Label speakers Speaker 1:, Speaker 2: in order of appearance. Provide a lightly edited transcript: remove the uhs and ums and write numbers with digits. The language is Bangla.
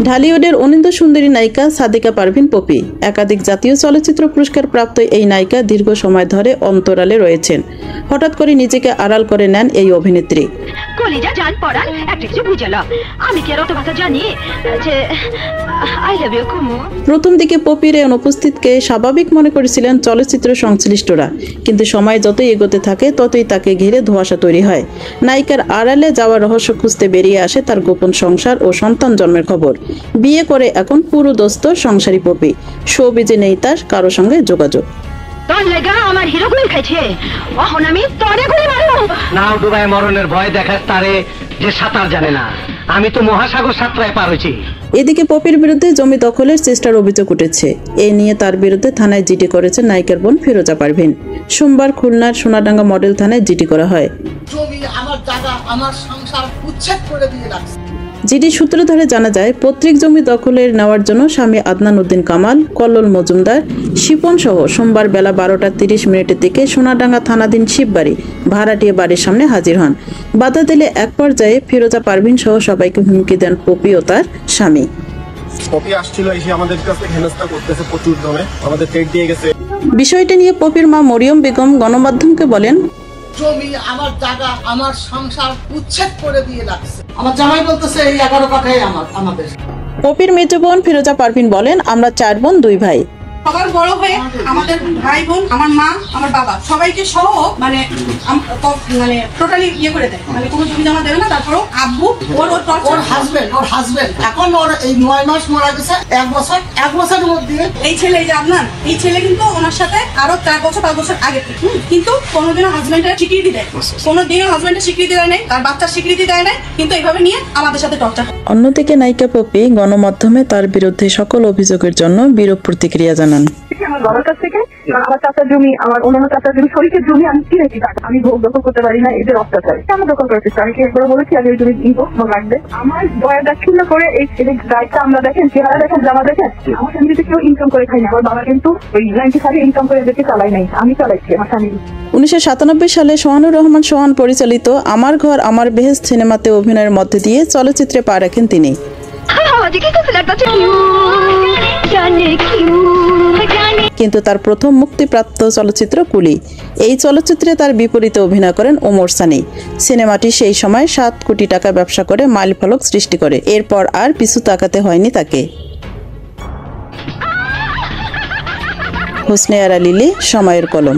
Speaker 1: ঢালিউডের অনিন্দ সুন্দরী নায়িকা সাদিকা পারভিন পপি একাধিক জাতীয় চলচ্চিত্র পুরস্কার প্রাপ্ত এই নায়িকা দীর্ঘ সময় ধরে অন্তরালে রয়েছেন। হঠাৎ করে নিজেকে আড়াল করে নেন এই অভিনেত্রী। প্রথম দিকে পপির এই অনুপস্থিতিকে স্বাভাবিক মনে করেছিলেন চলচ্চিত্র সংশ্লিষ্টরা, কিন্তু সময় যতই এগোতে থাকে ততই তাকে ঘিরে ধোঁয়াশা তৈরি হয়। নায়িকার আড়ালে যাওয়ার রহস্য খুঁজতে বেরিয়ে আসে তার গোপন সংসার ও সন্তান জন্মের খবর। বিয়ে করে এখন পুরো দোস্ত সংসারী পপি, শোবিজে নেই তার কারো সঙ্গে যোগাযোগ। এদিকে পপির বিরুদ্ধে জমি দখলের চেষ্টার অভিযোগ উঠেছে। এই নিয়ে তার বিরুদ্ধে থানায় জিডি করেছে নায়িকার বোন ফিরোজা পারভিন। সোমবার খুলনার সোনাডাঙ্গা মডেল থানায় জিডি করা হয়। জিডি সূত্র ধরে জানা যায়, পৈতৃক জমি দখলের নেওয়ার জন্য স্বামী আদনান উদ্দিন কামাল, কল্লোল মজুমদার, শিপন সহ সোমবার বেলা 12:30 দিকে সোনাডাঙ্গা থানাধীন শিববাড়ি ভাড়াটিয়া বাড়ির সামনে হাজির হন। বাধা দিলে এক পর্যায়ে ফিরোজা পারভিন সহ সবাইকে হুমকি দেন পপি ও তার স্বামী। বিষয়টি নিয়ে পপির মা মরিয়ম বেগম গণমাধ্যমকে বলেন,
Speaker 2: জমি আমার জায়গা আমার সংসার উচ্ছেদ করে দিয়ে লাগছে। আমার জামাই বলতেছে এই 11 কাঠাই আমাদের।
Speaker 1: পপির মেজ বোন ফিরোজা পারভিন বলেন, আমরা 4 বোন 2 ভাই।
Speaker 3: সবার বড় হয়ে আমাদের ভাই বোন, আমার মা, আমার বাবা সবাইকে সহ মানে টোটালি ইয়ে করে দেয়, মানে কোনো জমি জমা দেবে না। তারপরও আব্বু ওর হাজবেন্ড এখন ওর এই 9 মাস মারা গেছে, 1 বছরের মধ্যে এই ছেলে, এই যে আপনার এই ছেলে কিন্তু ওনার সাথে আরো 4 বছর 5 বছর আগে, কিন্তু কোনোদিনও হাজবেন্ডের স্বীকৃতি দেয়, কোনোদিনও হাজবেন্ডের স্বীকৃতি দেয় নাই, তার বাচ্চার স্বীকৃতি দেয় নাই, কিন্তু এইভাবে নিয়ে আমাদের সাথে টর্চার।
Speaker 1: অন্যদিকে নায়িকা পপি গণমাধ্যমে তার বিরুদ্ধে সকল অভিযোগের জন্য বিরূপ প্রতিক্রিয়া জানান।
Speaker 4: আমার বাবার কাছ থেকে আমার চাচার জমি, আমার অন্যান্য চাচার জমি, শরীরের জমি আমি কিনেছি, আমি ভোগ দখল করতে পারি না, এদের অত্যাচার আমি দখল করেছি। আমি একবার বলেছি আমি ওই জমি কিনবো, লাগবে আমার বয়া দাক্ষিণ্য করে এই গাড়িটা আমরা দেখেন, চেহারা দেখেন, জামা দেখেন, আমার ফ্যামিলিতে কেউ ইনকাম করে খাই না। আমার বাবা কিন্তু ওই 95 ইনকাম করে এদেরকে চালাই নাই, আমি চালাইছি আমার ফ্যামিলি।
Speaker 1: 1997 সালে সোহানুর রহমান সোহান পরিচালিত আমার ঘর আমার বেহেশত সিনেমাতে অভিনয়ের মধ্যে দিয়ে চলচ্চিত্রে পা রাখেন তিনি। কিন্তু তার প্রথম মুক্তিপ্রাপ্ত চলচ্চিত্র কুলি, এই চলচ্চিত্রে তার বিপরীতে অভিনয় করেন ওমর সানি। সিনেমাটি সেই সময় 7 কোটি টাকা ব্যবসা করে মাইলফলক সৃষ্টি করে। এরপর আর পিছু তাকাতে হয়নি তাকে। হোসনে আরা লিলি, সময়ের কলম।